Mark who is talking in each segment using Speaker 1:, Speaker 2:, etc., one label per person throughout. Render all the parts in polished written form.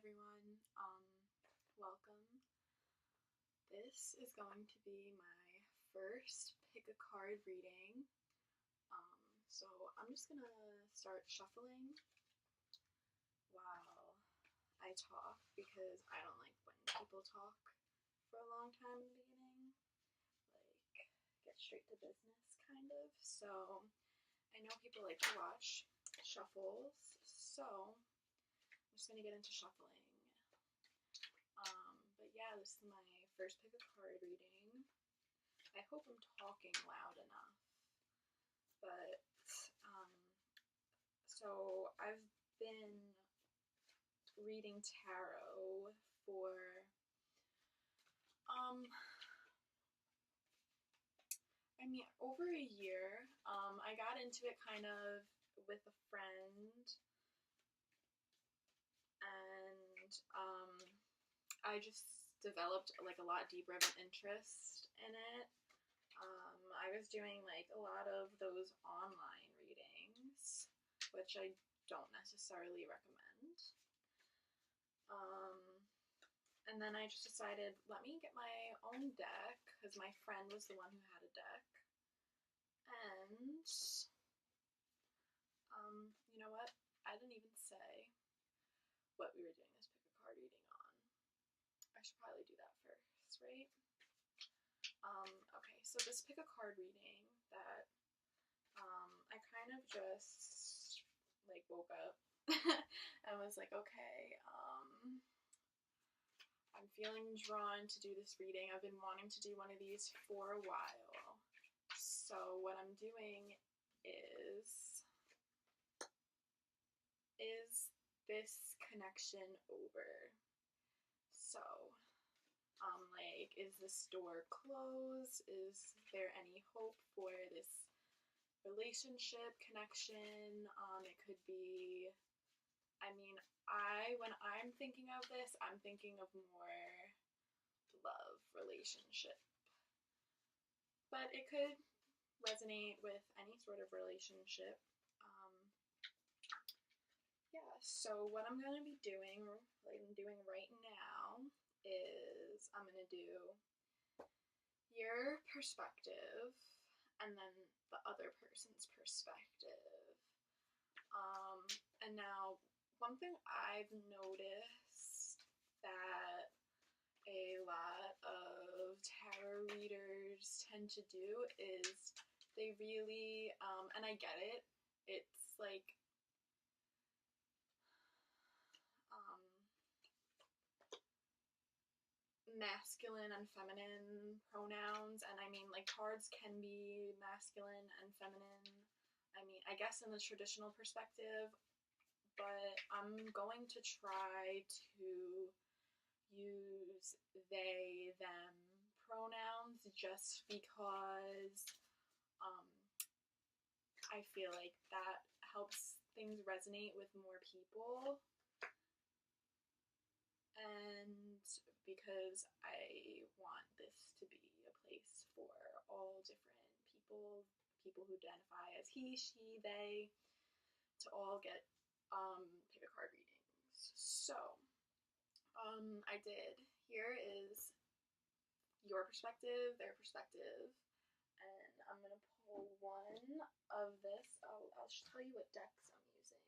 Speaker 1: everyone. Welcome. This is going to be my first pick a card reading. So I'm just gonna start shuffling while I talk because I don't like when people talk for a long time in the beginning. Like, get straight to business, kind of. So I know people like to watch shuffles, so I'm just gonna get into shuffling. But yeah, this is my first pick a card reading. I hope I'm talking loud enough. But so I've been reading tarot for over a year. I got into it kind of with a friend, and I just developed like a lot deeper of an interest in it. I was doing like a lot of those online readings, which I don't necessarily recommend. And then I just decided, let me get my own deck, because my friend was the one who had a deck. And, you know what? I didn't even say what we were doing this pick a card reading on. I should probably do that first, right? Okay, so this pick a card reading that I kind of just like woke up and was like, okay, I'm feeling drawn to do this reading. I've been wanting to do one of these for a while. So what I'm doing is this connection over? So, like, is this door closed? Is there any hope for this relationship connection? It could be, when I'm thinking of this, I'm thinking of more love relationship. But it could resonate with any sort of relationship. Yeah, so what I'm going to be doing, like I'm doing right now, is I'm going to do your perspective and then the other person's perspective. And now, one thing I've noticed that a lot of tarot readers tend to do is they really, and I get it, it's like, masculine and feminine pronouns, and I mean, like, cards can be masculine and feminine, I guess in the traditional perspective, but I'm going to try to use they, them pronouns just because I feel like that helps things resonate with more people, and because I want this to be a place for all different people who identify as he, she, they, to all get pick a card readings. So, I did. Here is your perspective, their perspective, and I'm going to pull one of this. I'll just tell you what decks I'm using.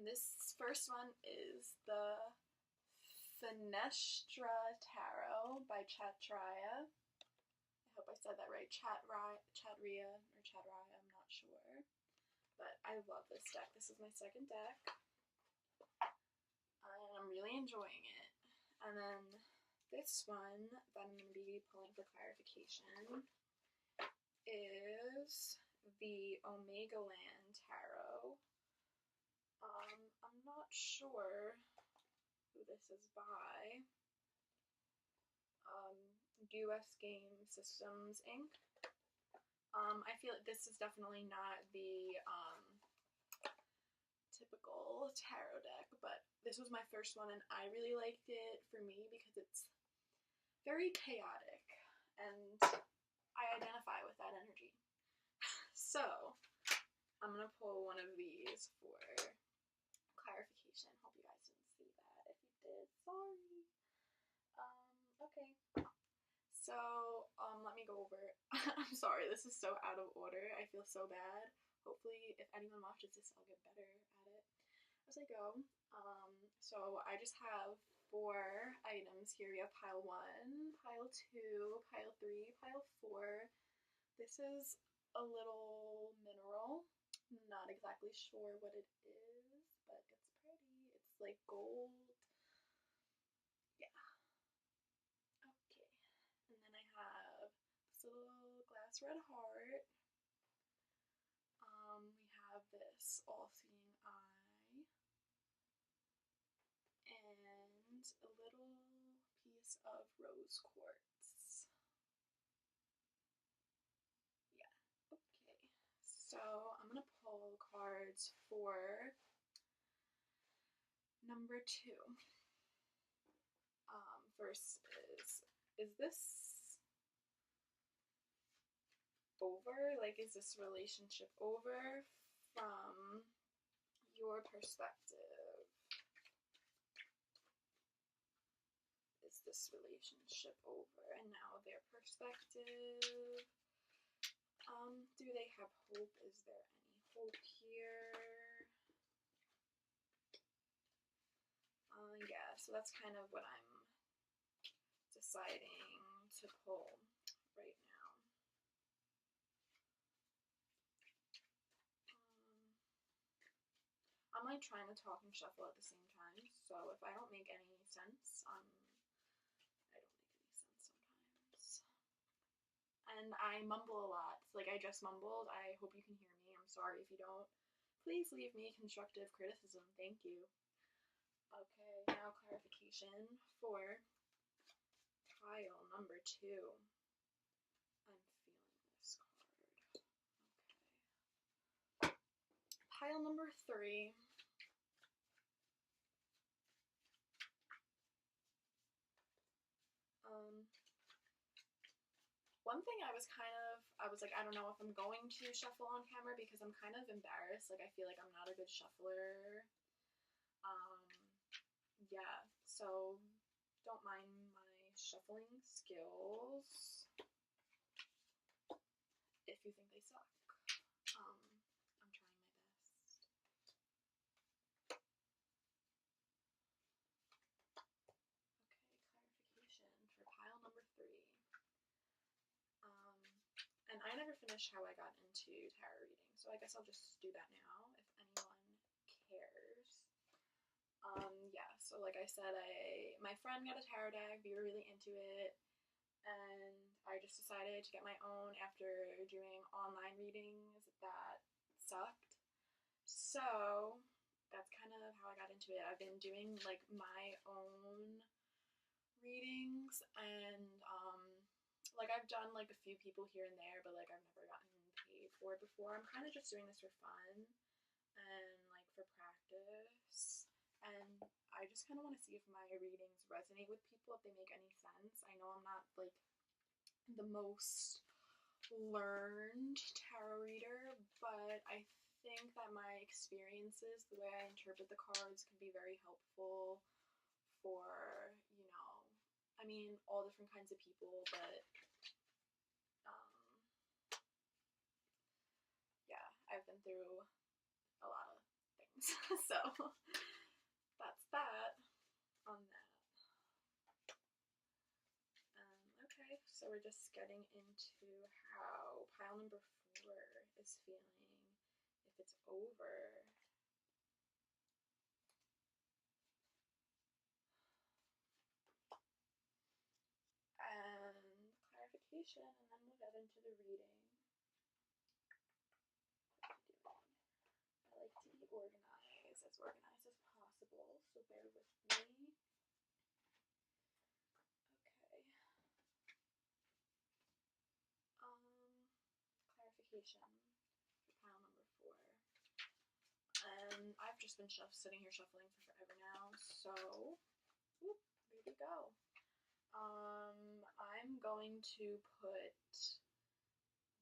Speaker 1: This first one is the Fenestra Tarot by Chatraya. I hope I said that right. Chatria, I'm not sure. But I love this deck. This is my second deck. And I'm really enjoying it. And then this one that I'm going to be pulling for clarification is the Omega Land Tarot. I'm not sure who this is by. US Game Systems Inc. I feel like this is definitely not the typical tarot deck, but this was my first one and I really liked it for me because it's very chaotic and I identify with that energy. So I'm gonna pull one of these for clarification. Hope you guys didn't see Sorry. Okay. So, let me go over. I'm sorry, this is so out of order. I feel so bad. Hopefully, if anyone watches this, I'll get better at it as I go. So I just have 4 items here. We have pile 1, pile 2, pile 3, pile 4. This is a little mineral. Not exactly sure what it is, but it's pretty. It's like gold. Yeah. Okay. And then I have this little glass red heart. We have this all-seeing eye. And a little piece of rose quartz. Yeah. Okay. So I'm gonna pull cards for number 2. First is this over? Like, is this relationship over from your perspective? Is this relationship over? And now their perspective. Do they have hope? Is there any hope here? Yeah, so that's kind of what I'm deciding to pull right now. I'm like trying to talk and shuffle at the same time, so if I don't make any sense, I don't make any sense sometimes. And I mumble a lot. Like I just mumbled. I hope you can hear me. I'm sorry if you don't. Please leave me constructive criticism. Thank you. Okay, now clarification for pile number 2. I'm feeling this card. Okay. Pile number 3. One thing I was like, I don't know if I'm going to shuffle on camera because I'm kind of embarrassed. Like, I feel like I'm not a good shuffler. Yeah, so don't mind my shuffling skills if you think they suck. I'm trying my best. Okay, clarification for pile number 3. And I never finished how I got into tarot reading, so I guess I'll just do that now if anyone cares. Yeah, so like I said, my friend got a tarot deck, we were really into it, and I just decided to get my own after doing online readings that sucked. So that's kind of how I got into it. I've been doing like my own readings, and like I've done like a few people here and there, but like I've never gotten paid for it before. I'm kind of just doing this for fun and like for practice, and I just kind of want to see if my readings resonate with people, if they make any sense. I know I'm not like the most learned tarot reader, but I think that my experiences, the way I interpret the cards, can be very helpful for, I mean, all different kinds of people, but yeah, I've been through a lot of things. So that's that on that. Okay, so we're just getting into how pile number 4 is feeling, if it's over. And clarification, and then we'll get into the reading. I like to be organized as possible, so bear with me. Okay. Clarification for pile number 4. And I've just been sitting here shuffling for forever now, so whoop, there we go. I'm going to put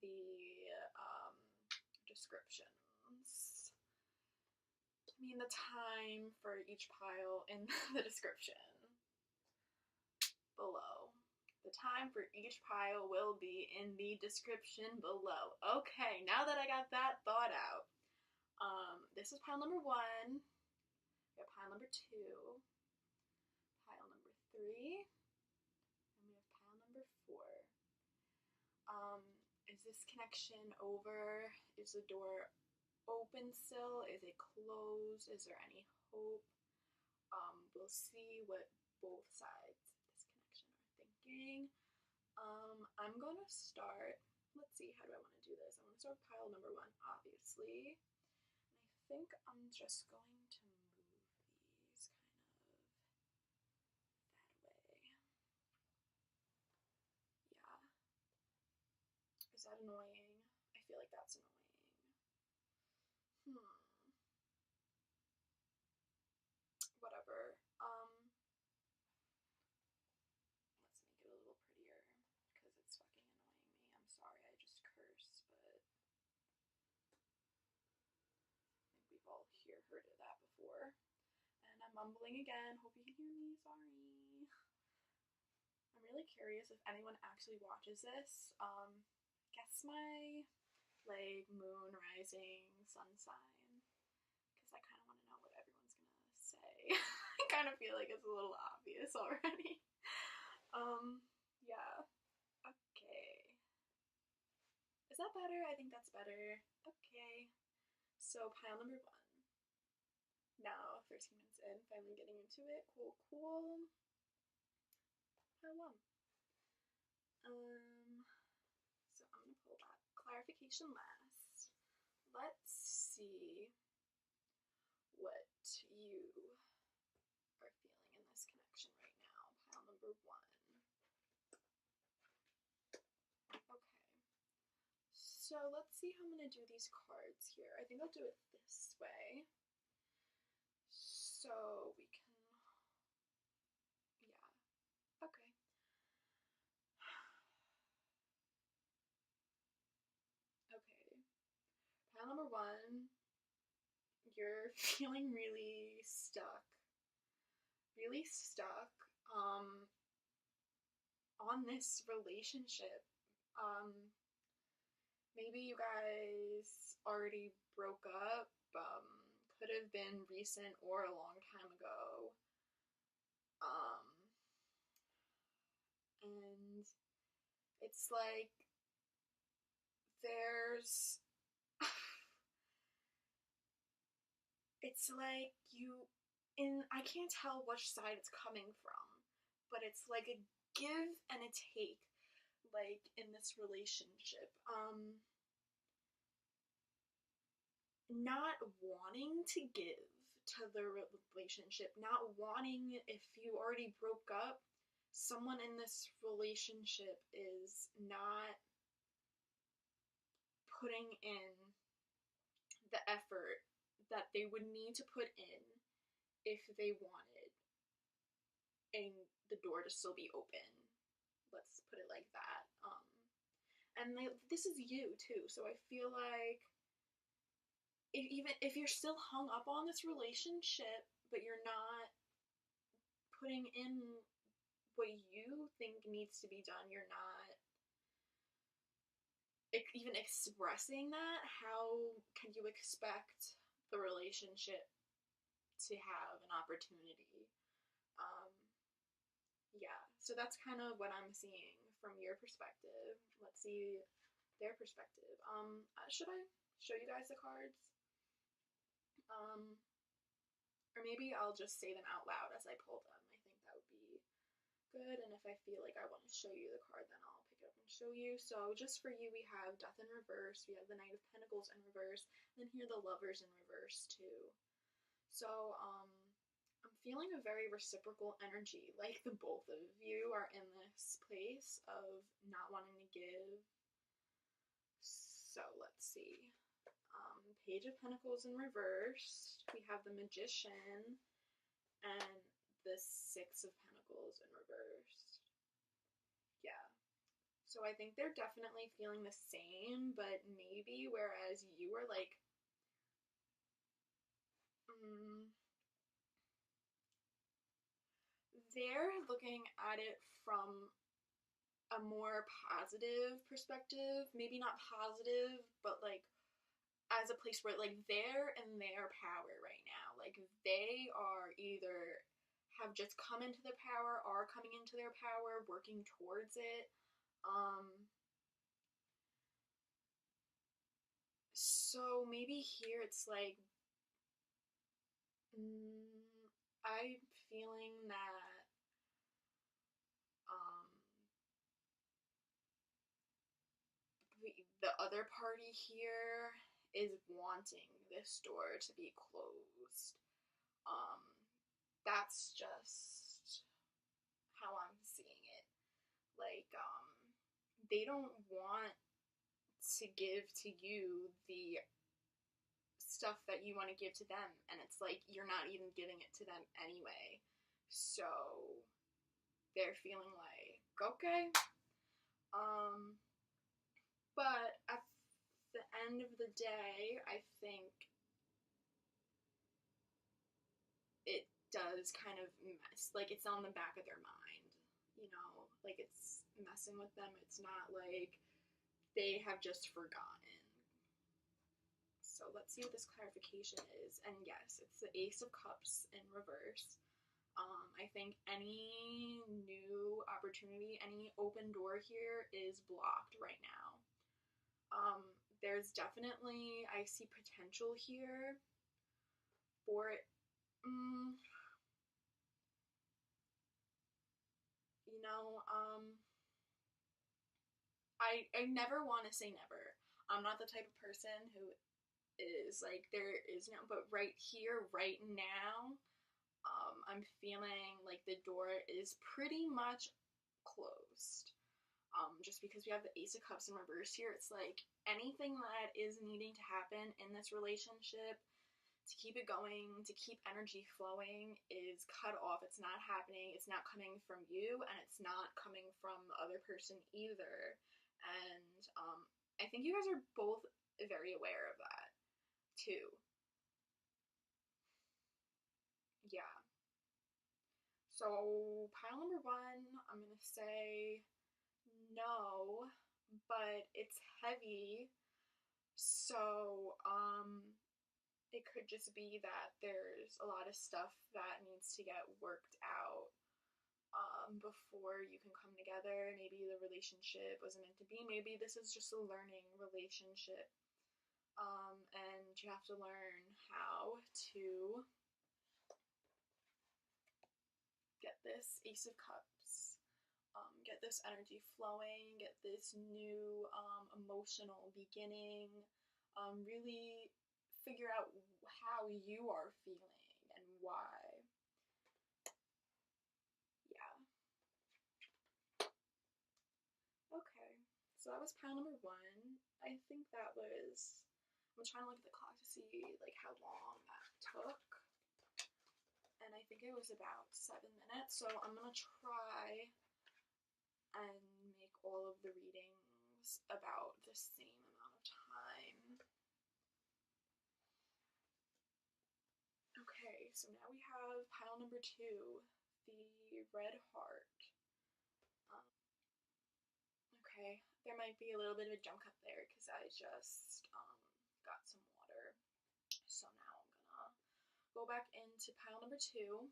Speaker 1: the descriptions. I mean the time for each pile in the description. below. The time for each pile will be in the description below. Okay, now that I got that thought out, this is pile number 1. We have pile number 2, pile number 3, and we have pile number 4. Is this connection over? Is the door open still? Is it closed? Is there any hope? We'll see what both sides of this connection are thinking. I'm gonna start, let's see, how do I want to do this? I'm gonna start with pile number 1, obviously. And I think I'm just going to move these kind of that way. Yeah. Is that annoying? I feel like that's annoying. Whatever. Let's make it a little prettier because it's fucking annoying me. I'm sorry, I just cursed, but I think we've all heard of that before. And I'm mumbling again. Hope you can hear me. Sorry. I'm really curious if anyone actually watches this. Guess my moon, rising, sun sign, because I kind of want to know what everyone's gonna say. I kind of feel like it's a little obvious already. Yeah. Okay. Is that better? I think that's better. Okay. So pile number 1. Now, 13 minutes in, finally getting into it. Cool, cool. Pile 1. So I'm gonna pull that clarification last. Let's see what you are feeling in this connection right now. Pile number 1. Okay. So let's see how I'm gonna do these cards here. I think I'll do it this way. So we can, yeah, okay. Okay, pile number 1, you're feeling really stuck on this relationship. Maybe you guys already broke up, could have been recent or a long time ago. And it's like there's it's like I can't tell which side it's coming from, but it's like a give and a take, like in this relationship. Not wanting to give to the relationship, not wanting, if you already broke up, someone in this relationship is not putting in the effort that they would need to put in if they wanted the door to still be open. Let's put it like that. And this is you too, so I feel like even if you're still hung up on this relationship, but you're not putting in what you think needs to be done, you're not even expressing that, how can you expect the relationship to have an opportunity? Yeah, so that's kind of what I'm seeing from your perspective. Let's see their perspective. Should I show you guys the cards? Or maybe I'll just say them out loud as I pull them. I think that would be good, and if I feel like I want to show you the card, then I'll pick it up and show you. So just for you, we have Death in reverse, we have the Knight of Pentacles in reverse, and then here the Lovers in reverse too. So I'm feeling a very reciprocal energy, like the both of you are in this place of not wanting to give. So let's see. Page of Pentacles in reverse, we have the Magician, and the Six of Pentacles in reverse. Yeah. So I think they're definitely feeling the same, but maybe whereas you were like, they're looking at it from a more positive perspective, maybe not positive, but like as a place where like they're in their power right now. Like they are either have just come into their power, are coming into their power, working towards it. So maybe here it's like I'm feeling that um the other party here is wanting this door to be closed. Um, that's just how I'm seeing it. Like, they don't want to give to you the stuff that you want to give to them, and it's like you're not even giving it to them anyway. So they're feeling like, okay. But at the end of the day, I think it does kind of mess. Like, it's on the back of their mind, you know? Like, it's messing with them. It's not like they have just forgotten. So let's see what this clarification is. And yes, it's the Ace of Cups in reverse. I think any new opportunity, any open door here is blocked right now. There's definitely, I see potential here for it. You know, I never want to say never. I'm not the type of person who is like, there is no, but right here, right now, I'm feeling like the door is pretty much closed. Just because we have the Ace of Cups in reverse here, it's like anything that is needing to happen in this relationship to keep it going, to keep energy flowing, is cut off. It's not happening. It's not coming from you, and it's not coming from the other person either. And I think you guys are both very aware of that, too. Yeah. So, pile number one, I'm going to say no, but it's heavy. So, it could just be that there's a lot of stuff that needs to get worked out before you can come together. Maybe the relationship wasn't meant to be. Maybe this is just a learning relationship. And you have to learn how to get this Ace of Cups, get this energy flowing, get this new emotional beginning, really figure out how you are feeling and why. Yeah. Okay. So that was pile number one. I think that was. I'm trying to look at the clock to see like how long that took. And I think it was about 7 minutes. So I'm gonna try and make all of the readings about the same amount of time. Okay, so now we have pile number two, the red heart. Okay, there might be a little bit of a jump cut there because I just got some water. So now I'm gonna go back into pile number two.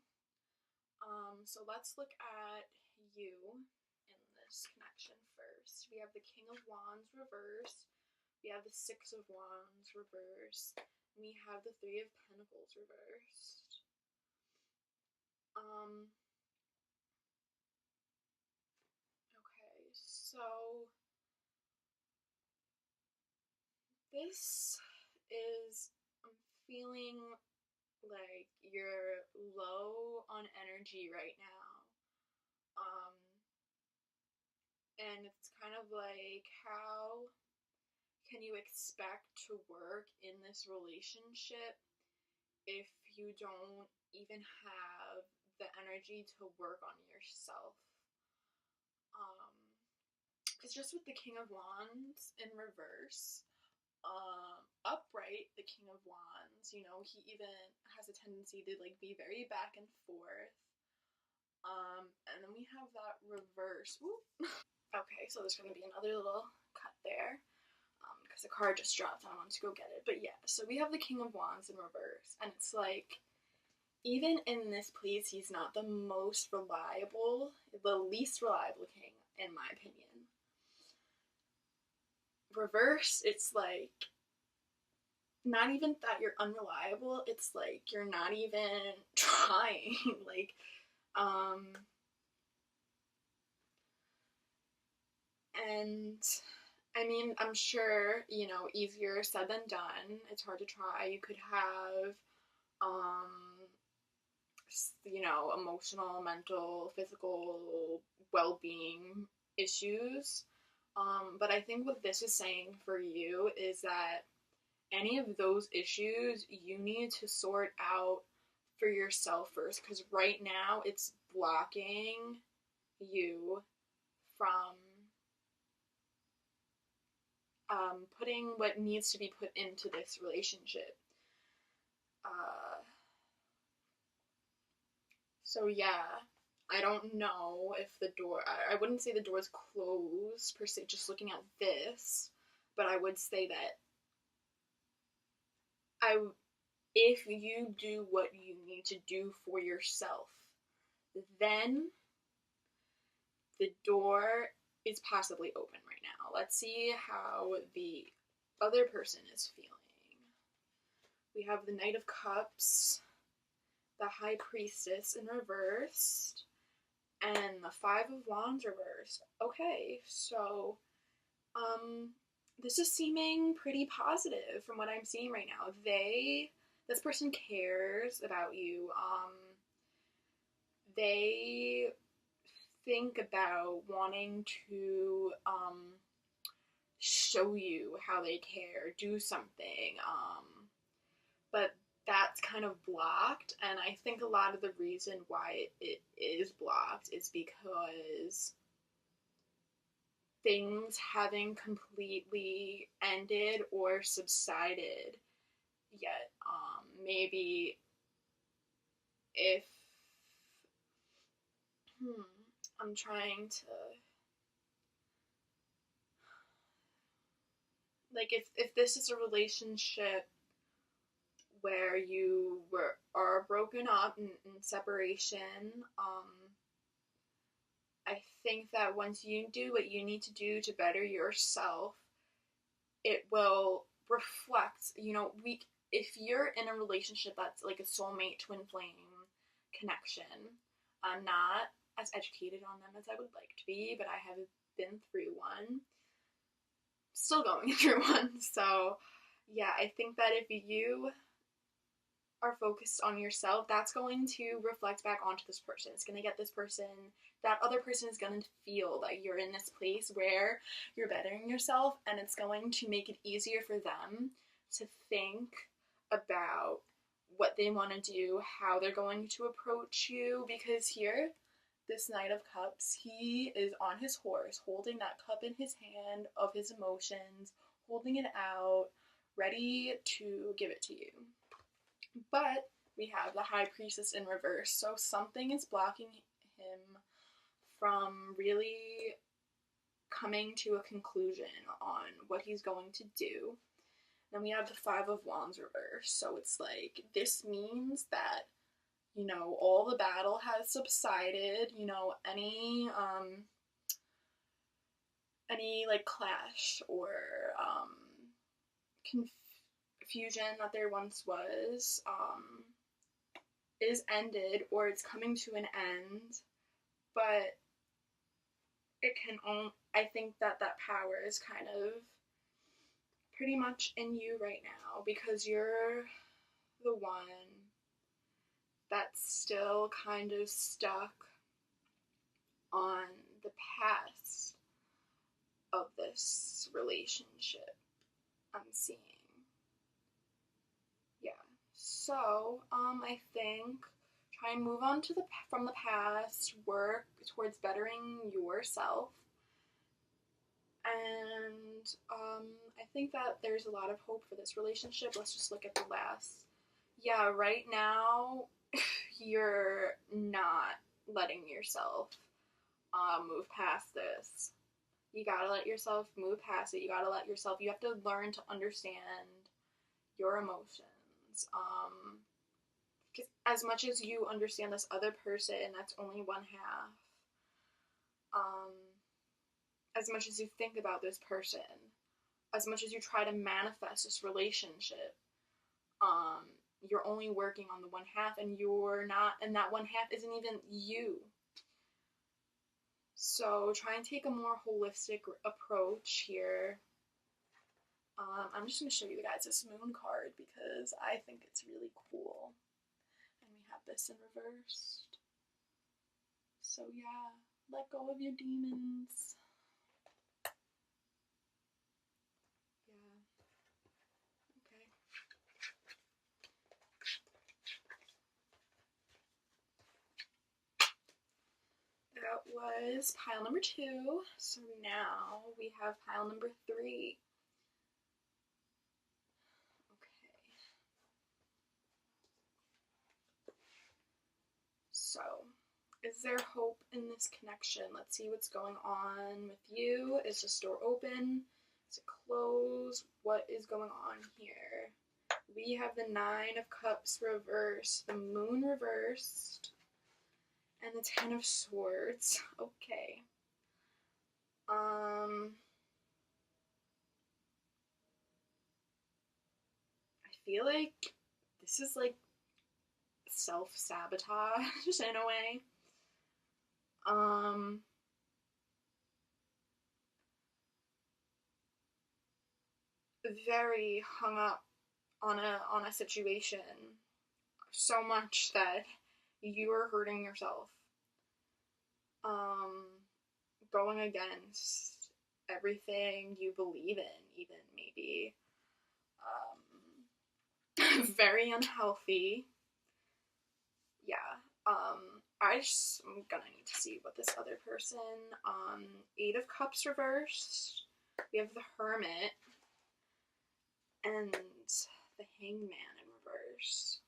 Speaker 1: So let's look at you in this connection first. We have the King of Wands reversed. We have the Six of Wands reversed. We have the Three of Pentacles reversed. Okay, so this is, I'm feeling like you're low on energy right now. And it's kind of like, how can you expect to work in this relationship if you don't even have the energy to work on yourself? Because just with the King of Wands in reverse, upright, the King of Wands, you know, he even has a tendency to like be very back and forth. And then we have that reverse. Whoop. Okay, so there's going to be another little cut there because the card just dropped and I wanted to go get it. But yeah, so we have the King of Wands in reverse, and it's like, even in this place, he's not the most reliable, the least reliable king, in my opinion. Reverse, it's like, not even that you're unreliable, it's like you're not even trying. Like, and I mean, I'm sure, easier said than done. It's hard to try. You could have, emotional, mental, physical well being issues. But I think what this is saying for you is that any of those issues you need to sort out for yourself first, because right now it's blocking you from putting what needs to be put into this relationship. So yeah, I don't know if the door. I wouldn't say the door is closed per se. Just looking at this, but I would say that I, if you do what you need to do for yourself, then the door is possibly open right now. Let's see how the other person is feeling. We have the Knight of Cups, the High Priestess in reversed, and the Five of Wands reversed. Okay, so this is seeming pretty positive from what I'm seeing right now. This person cares about you. They think about wanting to show you how they care, do something. But that's kind of blocked, and I think a lot of the reason why it is blocked is because things having completely ended or subsided yet. Maybe if I'm trying to, like, if this is a relationship where you are broken up in separation, I think that once you do what you need to do to better yourself, it will reflect, if you're in a relationship that's like a soulmate twin flame connection. I'm not as educated on them as I would like to be, but I have been through one, still going through one. So yeah, I think that if you are focused on yourself, that's going to reflect back onto this person. It's going to get that other person is going to feel that you're in this place where you're bettering yourself, and it's going to make it easier for them to think about what they want to do, how they're going to approach you, because here, this Knight of Cups, he is on his horse, holding that cup in his hand of his emotions, holding it out, ready to give it to you. But we have the High Priestess in reverse, so something is blocking him from really coming to a conclusion on what he's going to do. Then we have the Five of Wands reverse, so it's like, this means that, all the battle has subsided, any like clash or confusion that there once was is ended, or it's coming to an end. But it can only, I think that power is kind of pretty much in you right now, because you're the one that's still kind of stuck on the past of this relationship, I'm seeing. Yeah. So, I think try and move on from the past, work towards bettering yourself. And I think that there's a lot of hope for this relationship. Let's just look at the last. Yeah, right now you're not letting yourself move past this. You gotta let yourself move past it. You gotta let yourself, you have to learn to understand your emotions. Because as much as you understand this other person, that's only one half. As much as you think about this person, as much as you try to manifest this relationship, you're only working on the one half, and you're not, and that one half isn't even you. So try and take a more holistic approach here. I'm just going to show you guys this moon card because I think it's really cool. And we have this in reversed. So yeah, let go of your demons. Yeah. Okay. That was pile number 2. So now we have pile number 3. So, is there hope in this connection? Let's see what's going on with you. Is this door open? Is it closed? What is going on here? We have the 9 of Cups reversed, the Moon reversed, and the 10 of Swords. Okay. I feel like this is like self-sabotage in a way. Very hung up on a situation so much that you are hurting yourself. Going against everything you believe in, even maybe. Very unhealthy. Yeah. I'm gonna need to see what this other person, 8 of Cups reversed. We have the Hermit and the Hangman in reverse.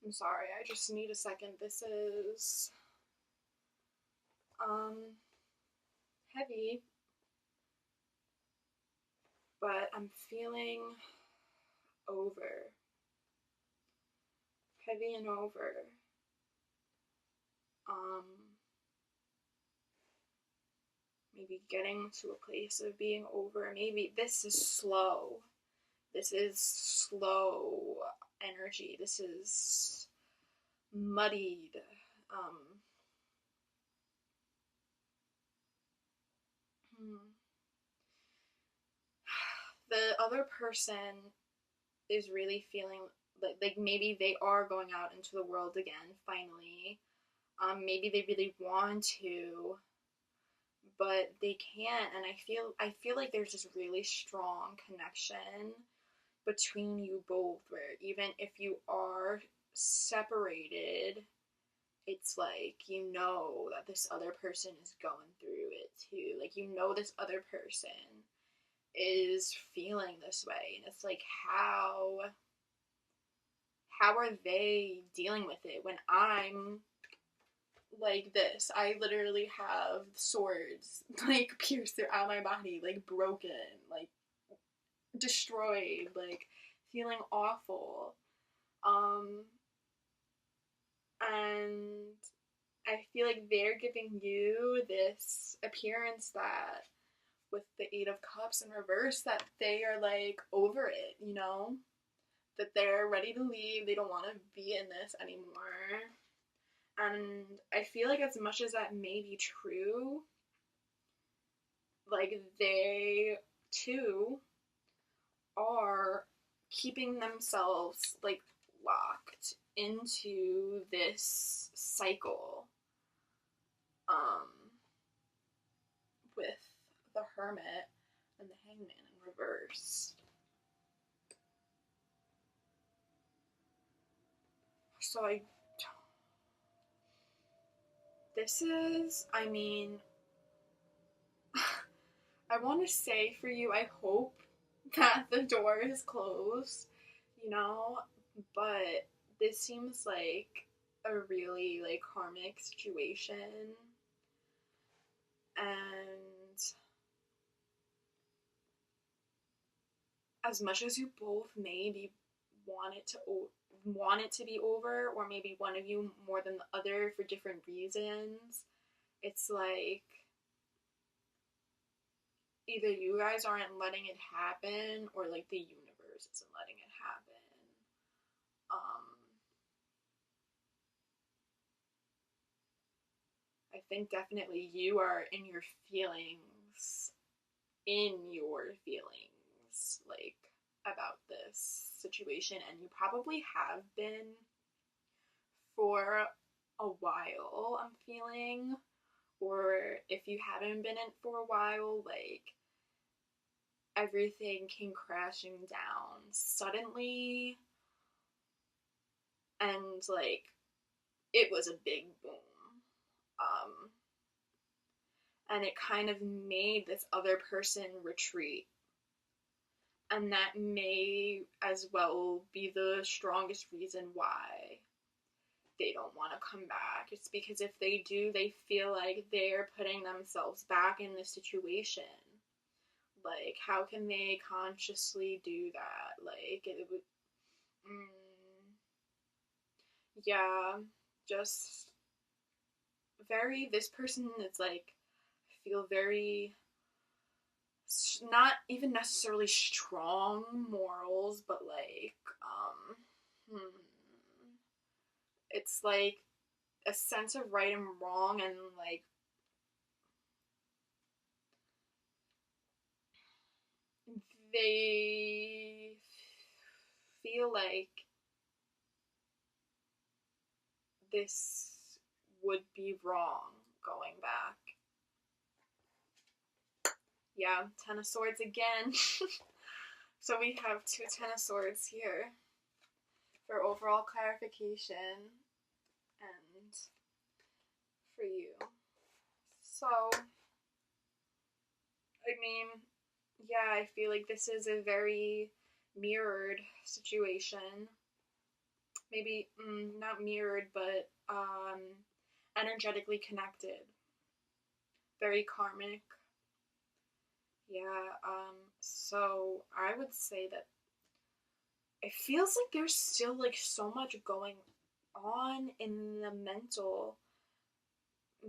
Speaker 1: I'm sorry, I just need a second. This is heavy, but I'm feeling over. Heavy and over. Maybe getting to a place of being over. Maybe this is slow. This is slow energy. This is muddied. The other person is really feeling like maybe they are going out into the world again, finally. Maybe they really want to, but they can't, and I feel like there's this really strong connection between you both, where even if you are separated, it's like, you know that this other person is going through it too. Like, you know this other person is feeling this way, and it's like, how are they dealing with it when I'm like this? I literally have swords like pierced throughout my body, like broken, like destroyed, like feeling awful. And I feel like they're giving you this appearance that with the 8 of Cups in reverse, that they are like over it, you know? That they're ready to leave, they don't want to be in this anymore. And I feel like as much as that may be true, like, they too are keeping themselves like locked into this cycle with the Hermit and the Hangman in reverse. So This is, I mean, I want to say for you, I hope that the door is closed, you know, but this seems like a really like karmic situation, and as much as you both maybe want it to be over, or maybe one of you more than the other for different reasons, it's like either you guys aren't letting it happen, or like the universe isn't letting it happen. I think definitely you are in your feelings, like about this situation, and you probably have been for a while, I'm feeling. Or if you haven't been in for a while, like everything came crashing down suddenly, and like it was a big boom. Um, and it kind of made this other person retreat. And that may as well be the strongest reason why they don't want to come back. It's because if they do, they feel like they're putting themselves back in the situation. Like, how can they consciously do that? Like, it would, yeah, just this person is like, feel very, not even necessarily strong morals, but like, it's like a sense of right and wrong, and like they feel like this would be wrong going back. Yeah, Ten of Swords again. So we have two Ten of Swords here for overall clarification and for you. So, I mean, yeah, I feel like this is a very mirrored situation. Maybe not mirrored, but energetically connected. Very karmic. Yeah, so I would say that it feels like there's still like so much going on in the mental,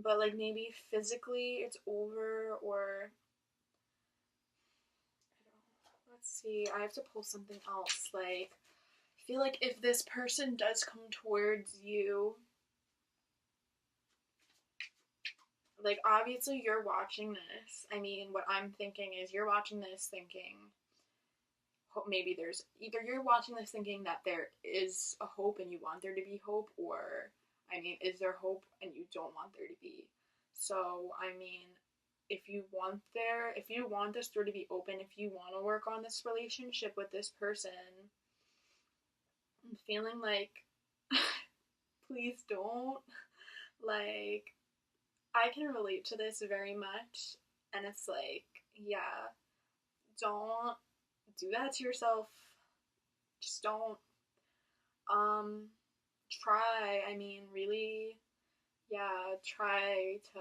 Speaker 1: but like maybe physically it's over, or let's see, I have to pull something else. Like, I feel like if this person does come towards you, like obviously you're watching this. I mean, what I'm thinking is you're watching this thinking maybe there's either you're watching this thinking that there is a hope and you want there to be hope, or I mean, is there hope and you don't want there to be. So I mean, if you want this door to be open, if you want to work on this relationship with this person, I'm feeling like please don't. Like, I can relate to this very much, and it's like, yeah, don't do that to yourself. Just don't. Try, I mean, really, yeah, try to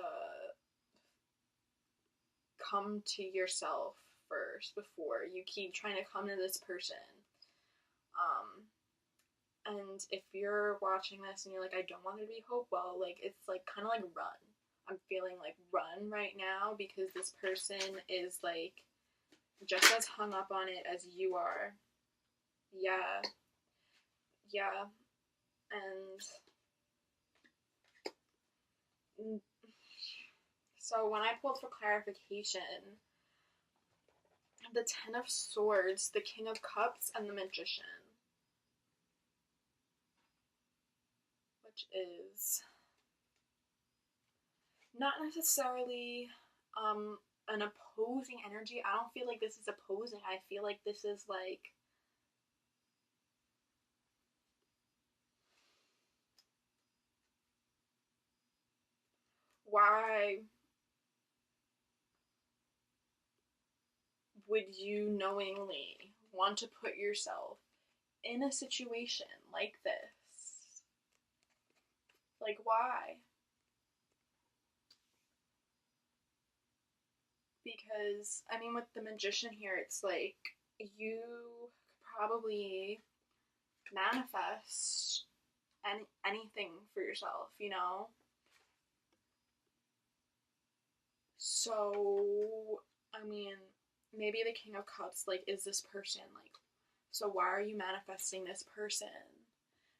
Speaker 1: come to yourself first before you keep trying to come to this person. And if you're watching this and you're like, I don't want there to be hope, well, like, it's like kind of like run. I'm feeling like run right now, because this person is like just as hung up on it as you are. Yeah. Yeah. And so when I pulled for clarification, the Ten of Swords, the King of Cups, and the Magician, which is not necessarily an opposing energy. I don't feel like this is opposing. I feel like this is like, why would you knowingly want to put yourself in a situation like this? Like, why? Because, I mean, with the magician here, it's like you probably manifest anything for yourself, you know? So, I mean, maybe the King of Cups, like, is this person, like, so why are you manifesting this person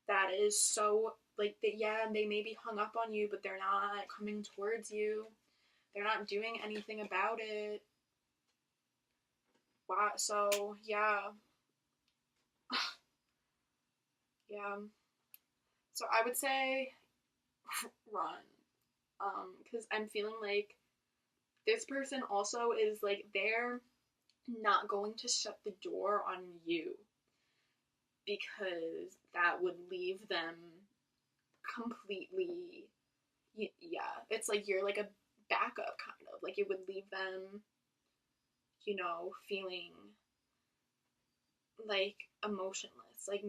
Speaker 1: that is so, like, yeah, they may be hung up on you, but they're not coming towards you. They're not doing anything about it. Wow, so, yeah. Yeah. So I would say run. Because I'm feeling like this person also is like they're not going to shut the door on you because that would leave them completely. Yeah, it's like you're like a backup kind of like it would leave them, feeling like emotionless. Like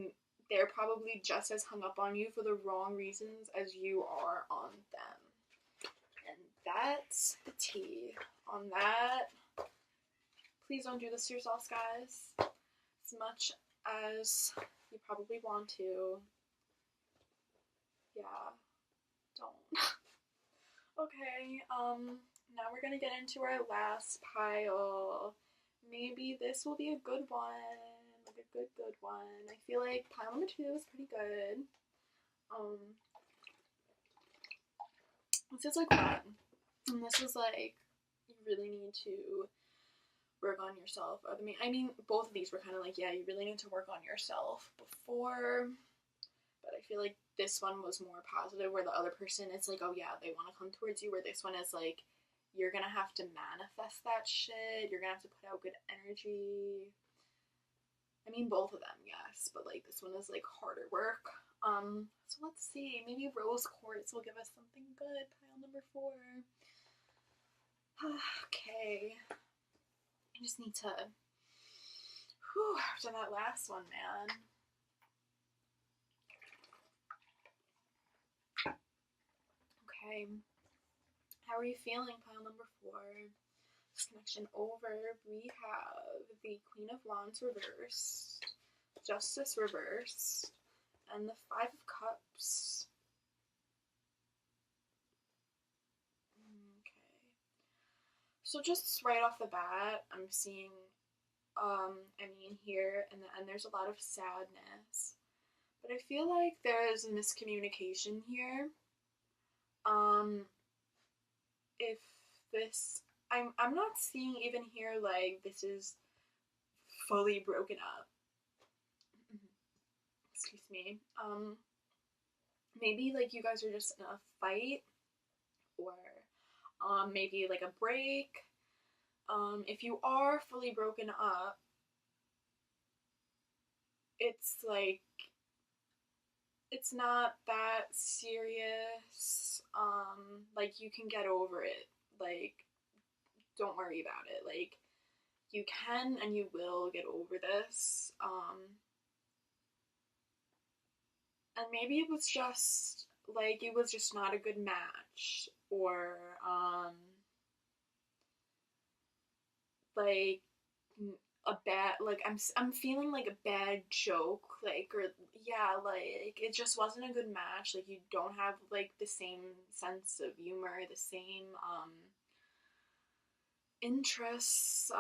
Speaker 1: they're probably just as hung up on you for the wrong reasons as you are on them. And that's the tea on that. Please don't do this to yourselves, guys. As much as you probably want to. Yeah, don't. Okay, now we're gonna get into our last pile. Maybe this will be a good one. Like a good one. I feel like pile number 2 is pretty good. This is like fun. And this is like, you really need to work on yourself. I mean, both of these were kind of like, yeah, you really need to work on yourself before. But I feel like this one was more positive, where the other person, it's like, oh yeah, they want to come towards you, where this one is like, you're gonna have to manifest that shit. You're gonna have to put out good energy. I mean, both of them, yes, but like this one is like harder work. So let's see. Maybe rose quartz will give us something good. Pile number 4. Okay. I just need to. After that last one, man. Okay. How are you feeling, pile number 4? This connection over. We have the Queen of Wands reversed, Justice reversed, and the 5 of Cups. Okay. So just right off the bat, I'm seeing, here in the end, there's a lot of sadness. But I feel like there is a miscommunication here. If this, I'm not seeing even here, like, this is fully broken up. Excuse me. Maybe, like, you guys are just in a fight, or, maybe, like, a break. If you are fully broken up, it's, like, it's not that serious. Like, you can get over it. Like, don't worry about it. Like, you can and you will get over this. And maybe it was just, like, it was just not a good match. Or, like, a bad, like, I'm feeling like a bad joke, like, or yeah, like, it just wasn't a good match. Like, you don't have like the same sense of humor, the same interests.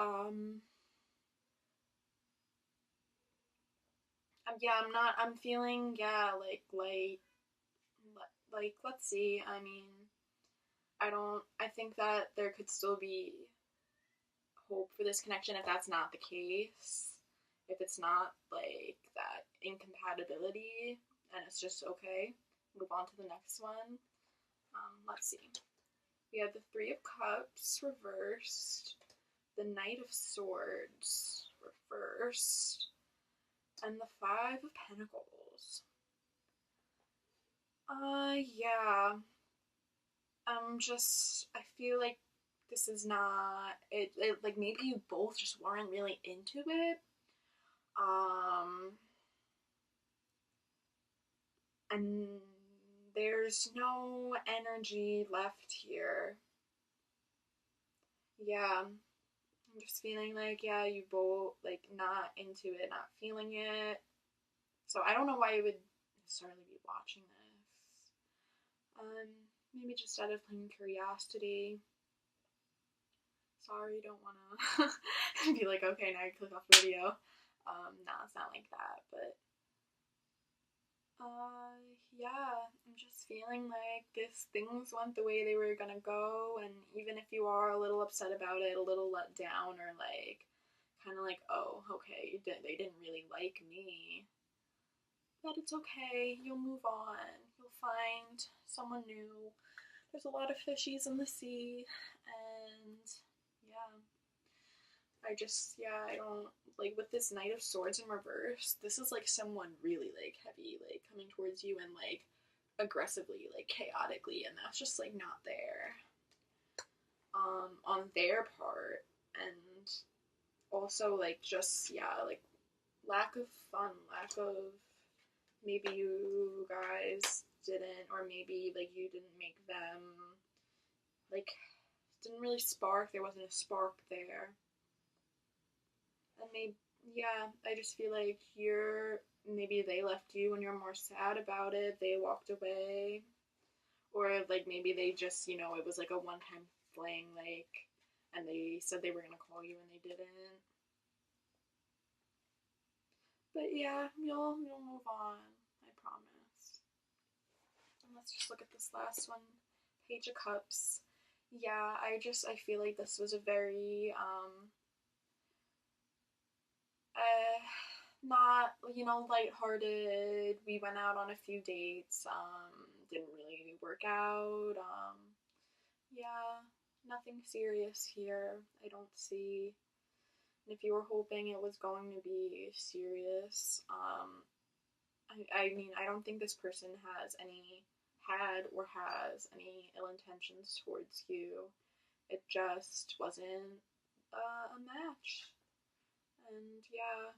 Speaker 1: Yeah, I'm feeling, yeah, like let's see. I mean, I think that there could still be hope for this connection if that's not the case. If it's not like that incompatibility and it's just okay, move on to the next one. Let's see. We have the 3 of Cups reversed, the Knight of Swords reversed, and the 5 of Pentacles. Yeah. I feel like this is not it like maybe you both just weren't really into it. Um and there's no energy left here. Yeah. I'm just feeling like yeah, you both like not into it, not feeling it. So I don't know why you would necessarily be watching this. Maybe just out of plain curiosity. Sorry, don't wanna be like, okay, now you click off the video. No, it's not like that, but yeah, I'm just feeling like this things went the way they were gonna go, and even if you are a little upset about it, a little let down, or like, kind of like, oh, okay, they didn't really like me, but it's okay. You'll move on. You'll find someone new. There's a lot of fishies in the sea, and yeah. I don't like with this Knight of Swords in reverse. This is like someone really like heavy, like coming towards you and like aggressively, like chaotically, and that's just like not there on their part, and also like just yeah, like lack of fun, lack of maybe you guys didn't, or maybe like you didn't make them like didn't really spark. There wasn't a spark there. And maybe, yeah, I just feel like maybe they left you and you're more sad about it. They walked away. Or, like, maybe they just, it was like a one time fling, like, and they said they were going to call you and they didn't. But yeah, you'll move on. I promise. And let's just look at this last one. Page of Cups. Yeah, I feel like this was a very, not lighthearted. We went out on a few dates. Didn't really work out. Yeah, nothing serious here. I don't see. And if you were hoping it was going to be serious, I mean, I don't think this person had or has any ill intentions towards you. It just wasn't a match. And yeah,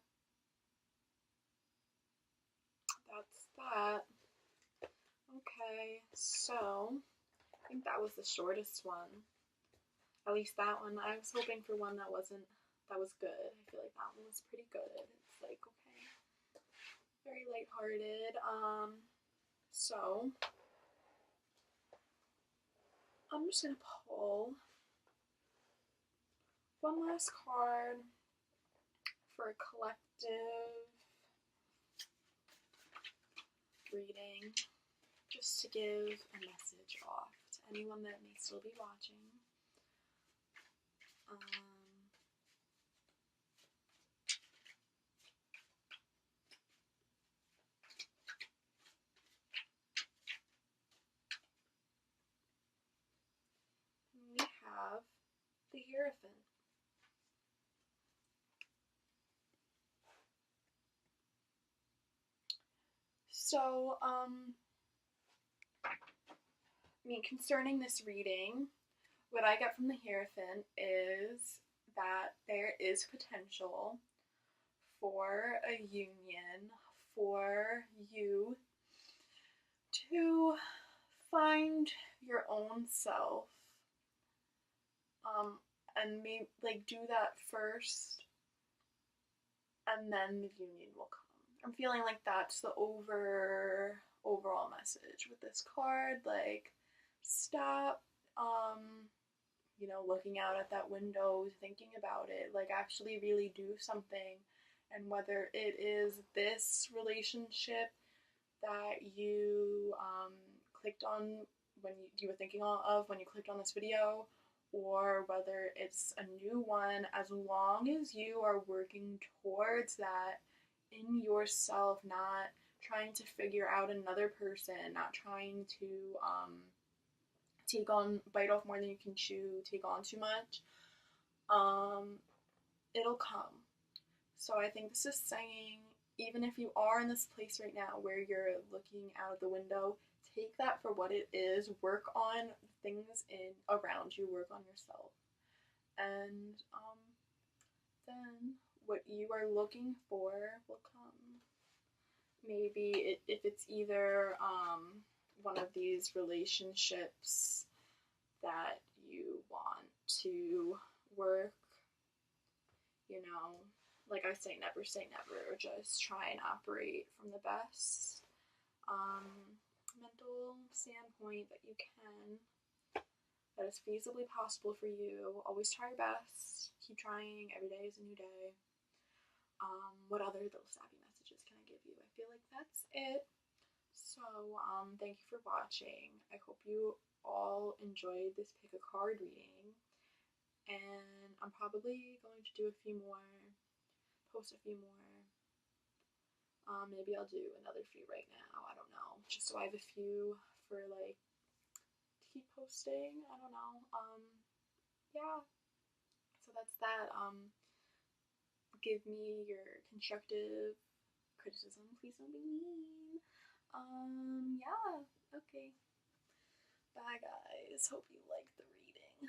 Speaker 1: that's that. Okay, so I think that was the shortest one. At least that one. I was hoping for one that was good. I feel like that one was pretty good. It's like, okay, very lighthearted. So I'm just gonna pull one last card for a collective reading, just to give a message off to anyone that may still be watching. We have the Hierophant. So, concerning this reading, what I get from the Hierophant is that there is potential for a union, for you to find your own self, and maybe like do that first, and then the union will come. I'm feeling like that's the overall message with this card. Like, stop, looking out at that window, thinking about it. Like, actually, really do something. And whether it is this relationship that you clicked on when you were thinking of when you clicked on this video, or whether it's a new one, as long as you are working towards that in yourself, not trying to figure out another person, not trying to bite off more than you can chew, take on too much, it'll come. So I think this is saying, even if you are in this place right now where you're looking out of the window, take that for what it is, work on things around you, work on yourself, and then what you are looking for will come. Maybe if it's either one of these relationships that you want to work, you know, like I say never, just try and operate from the best mental standpoint that you can, that is feasibly possible for you. Always try your best, keep trying, every day is a new day. What other little savvy messages can I give you? I feel like that's it. So, thank you for watching. I hope you all enjoyed this pick a card reading. And I'm probably going to do a few more, post a few more. Maybe I'll do another few right now. I don't know. Just so I have a few for like to keep posting. I don't know. Yeah. So that's that. Give me your constructive criticism. Please don't be mean. Yeah. Okay. Bye, guys. Hope you liked the reading.